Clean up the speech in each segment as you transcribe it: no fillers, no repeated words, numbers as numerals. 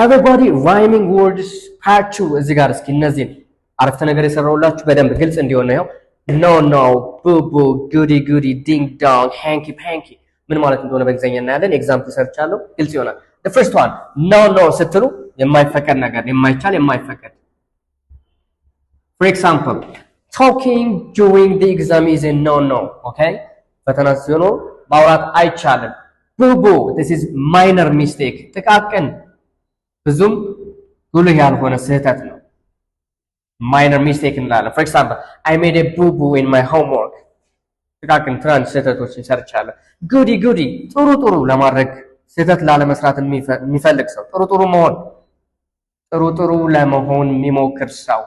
everybody rhyming words part 2 እዚህ ጋር እስኪ እነዚህን አረፍተ ነገር የሰራውላችሁ በደንብ ግልጽ እንዲሆን ነው no no boo boo goody goody ding dong hanky panky ምን ማለት እንደሆነ በእንግሊዘኛ እናያለን ኤግዛምፕል ሰርቻለሁ ግልጽ ይሆናል the first one no no ስትሉ የማይፈቀድ ነገር የማይቻል የማይፈቀድ for example talking during the exam is a no no okay ፈተና ሲሆን ማውራት አይቻልም boo boo this is minor mistake ጥቃቅን ብዙም ጉልህ ያልሆነ ስህተት ነው minor mistake እንላለን for example I made a boo boo in my homework ጥቃቅን ትናንሽ ስህተቶችን ሰርቻለሁ goody goody ጥሩ ጥሩ ለማድረግ ስህተት ላለመስራት የሚፈልግ ሰው ጥሩ ጥሩ ለመሆን የሚሞክር ሰው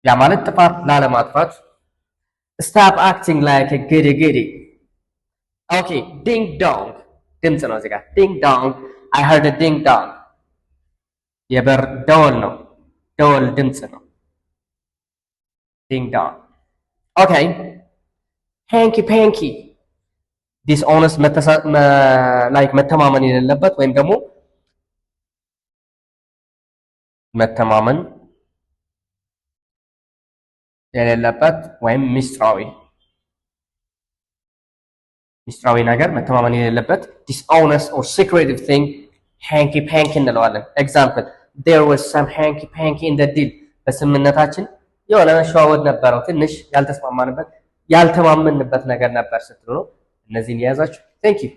ያ ማለት ጥፋት ላለማጥፋት stop acting like a goody goody okay ding dong ድምጽ ነው እዚህ ጋር ding dong I heard a ding dong የበር ደወል ነው ደወል ድምጽ ነው ding dong okay hanky panky dishonest like መተማመን የሌለበት ወይም ደግሞ መተማመን የሌለበት ወይም ሚስጥራዊ ነገር መተማመን የሌለበት dishonest or secretive thing hanky panky እንለዋለን example there was some hanky panky in the deal በስምምነታችን የሆነ ሸዋወድ ነበረው ትንሽ ያልተማመንበት ነገር ነበር ስትሉ ነው እነዚህን ያዛችሁ thank you